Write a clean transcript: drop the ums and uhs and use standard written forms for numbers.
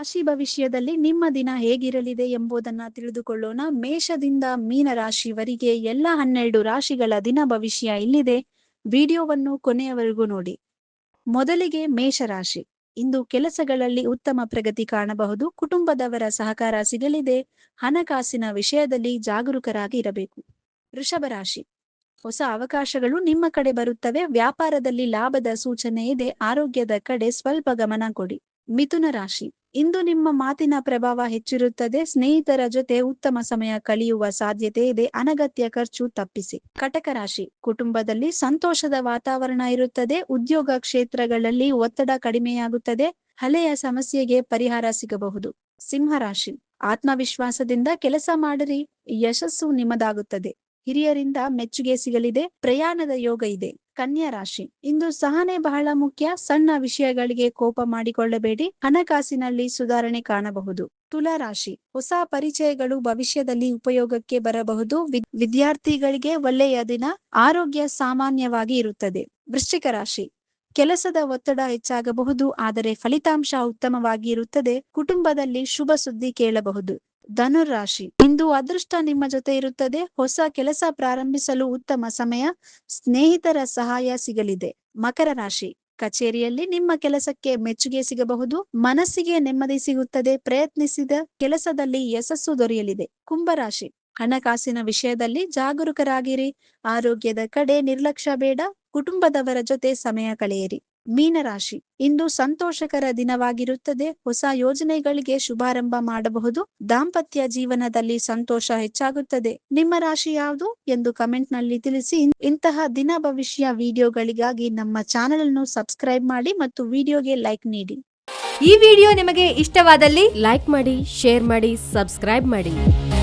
ರಾಶಿ ಭವಿಷ್ಯದಲ್ಲಿ ನಿಮ್ಮ ದಿನ ಹೇಗಿರಲಿದೆ ಎಂಬುದನ್ನ ತಿಳಿದುಕೊಳ್ಳೋಣ. ಮೇಷದಿಂದ ಮೀನ ರಾಶಿವರೆಗೆ ಎಲ್ಲ 12 ರಾಶಿಗಳ ದಿನ ಭವಿಷ್ಯ ಇಲ್ಲಿದೆ. ವಿಡಿಯೋವನ್ನು ಕೊನೆಯವರೆಗೂ ನೋಡಿ. ಮೊದಲಿಗೆ ಮೇಷರಾಶಿ. ಇಂದು ಕೆಲಸಗಳಲ್ಲಿ ಉತ್ತಮ ಪ್ರಗತಿ ಕಾಣಬಹುದು. ಕುಟುಂಬದವರ ಸಹಕಾರ ಸಿಗಲಿದೆ. ಹಣಕಾಸಿನ ವಿಷಯದಲ್ಲಿ ಜಾಗರೂಕರಾಗಿ ಇರಬೇಕು. ವೃಷಭ ರಾಶಿ. ಹೊಸ ಅವಕಾಶಗಳು ನಿಮ್ಮ ಕಡೆ ಬರುತ್ತವೆ. ವ್ಯಾಪಾರದಲ್ಲಿ ಲಾಭದ ಸೂಚನೆ ಇದೆ. ಆರೋಗ್ಯದ ಕಡೆ ಸ್ವಲ್ಪ ಗಮನ ಕೊಡಿ. ಮಿಥುನ ರಾಶಿ. ಇಂದು ನಿಮ್ಮ ಮಾತಿನ ಪ್ರಭಾವ ಹೆಚ್ಚಿರುತ್ತದೆ. ಸ್ನೇಹಿತರ ಜೊತೆ ಉತ್ತಮ ಸಮಯ ಕಳೆಯುವ ಸಾಧ್ಯತೆ ಇದೆ. ಅನಗತ್ಯ ಖರ್ಚು ತಪ್ಪಿಸಿ. ಕಟಕ ರಾಶಿ. ಕುಟುಂಬದಲ್ಲಿ ಸಂತೋಷದ ವಾತಾವರಣ ಇರುತ್ತದೆ. ಉದ್ಯೋಗ ಕ್ಷೇತ್ರಗಳಲ್ಲಿ ಒತ್ತಡ ಕಡಿಮೆಯಾಗುತ್ತದೆ. ಹಳೆಯ ಸಮಸ್ಯೆಗೆ ಪರಿಹಾರ ಸಿಗಬಹುದು. ಸಿಂಹರಾಶಿ. ಆತ್ಮವಿಶ್ವಾಸದಿಂದ ಕೆಲಸ ಮಾಡಿರಿ, ಯಶಸ್ಸು ನಿಮ್ಮದಾಗುತ್ತದೆ. ಹಿರಿಯರಿಂದ ಮೆಚ್ಚುಗೆ ಸಿಗಲಿದೆ. ಪ್ರಯಾಣದ ಯೋಗ ಇದೆ. ಕನ್ಯಾ ರಾಶಿ. ಇಂದು ಸಹನೆ ಬಹಳ ಮುಖ್ಯ. ಸಣ್ಣ ವಿಷಯಗಳಿಗೆ ಕೋಪ ಮಾಡಿಕೊಳ್ಳಬೇಡಿ. ಹಣಕಾಸಿನಲ್ಲಿ ಸುಧಾರಣೆ ಕಾಣಬಹುದು. ತುಲಾ ರಾಶಿ. ಹೊಸ ಪರಿಚಯಗಳು ಭವಿಷ್ಯದಲ್ಲಿ ಉಪಯೋಗಕ್ಕೆ ಬರಬಹುದು. ವಿದ್ಯಾರ್ಥಿಗಳಿಗೆ ಒಳ್ಳೆಯ ದಿನ. ಆರೋಗ್ಯ ಸಾಮಾನ್ಯವಾಗಿ ಇರುತ್ತದೆ. ವೃಶ್ಚಿಕ ರಾಶಿ. ಕೆಲಸದ ಒತ್ತಡ ಹೆಚ್ಚಾಗಬಹುದು, ಆದರೆ ಫಲಿತಾಂಶ ಉತ್ತಮವಾಗಿ ಇರುತ್ತದೆ. ಕುಟುಂಬದಲ್ಲಿ ಶುಭ ಸುದ್ದಿ ಕೇಳಬಹುದು. ಧನುರಾಶಿ. ಇಂದು ಅದೃಷ್ಟ ನಿಮ್ಮ ಜೊತೆ ಇರುತ್ತದೆ. ಹೊಸ ಕೆಲಸ ಪ್ರಾರಂಭಿಸಲು ಉತ್ತಮ ಸಮಯ. ಸ್ನೇಹಿತರ ಸಹಾಯ ಸಿಗಲಿದೆ. ಮಕರ ರಾಶಿ. ಕಚೇರಿಯಲ್ಲಿ ನಿಮ್ಮ ಕೆಲಸಕ್ಕೆ ಮೆಚ್ಚುಗೆ ಸಿಗಬಹುದು. ಮನಸ್ಸಿಗೆ ನೆಮ್ಮದಿ ಸಿಗುತ್ತದೆ. ಪ್ರಯತ್ನಿಸಿದ ಕೆಲಸದಲ್ಲಿ ಯಶಸ್ಸು ದೊರೆಯಲಿದೆ. ಕುಂಭರಾಶಿ. ಹಣಕಾಸಿನ ವಿಷಯದಲ್ಲಿ ಜಾಗರೂಕರಾಗಿರಿ. ಆರೋಗ್ಯದ ಕಡೆ ನಿರ್ಲಕ್ಷ್ಯ ಬೇಡ. ಕುಟುಂಬದವರ ಜೊತೆ ಸಮಯ ಕಳೆಯಿರಿ. ಮೀನರಾಶಿ. ಇಂದು ಸಂತೋಷಕರ ದಿನವಾಗಿರುತ್ತದೆ. ಹೊಸ ಯೋಜನೆಗಳಿಗೆ ಶುಭಾರಂಭ ಮಾಡಬಹುದು. ದಾಂಪತ್ಯ ಜೀವನದಲ್ಲಿ ಸಂತೋಷ ಹೆಚ್ಚಾಗುತ್ತದೆ. ನಿಮ್ಮ ರಾಶಿ ಯಾವುದು ಎಂದು ಕಮೆಂಟ್ ನಲ್ಲಿ ತಿಳಿಸಿ. ಇಂತಹ ದಿನ ಭವಿಷ್ಯ ವಿಡಿಯೋಗಳಿಗಾಗಿ ನಮ್ಮ ಚಾನೆಲ್ ಅನ್ನು ಸಬ್ಸ್ಕ್ರೈಬ್ ಮಾಡಿ ಮತ್ತು ವಿಡಿಯೋಗೆ ಲೈಕ್ ನೀಡಿ. ಈ ವಿಡಿಯೋ ನಿಮಗೆ ಇಷ್ಟವಾದಲ್ಲಿ ಲೈಕ್ ಮಾಡಿ, ಶೇರ್ ಮಾಡಿ, ಸಬ್ಸ್ಕ್ರೈಬ್ ಮಾಡಿ.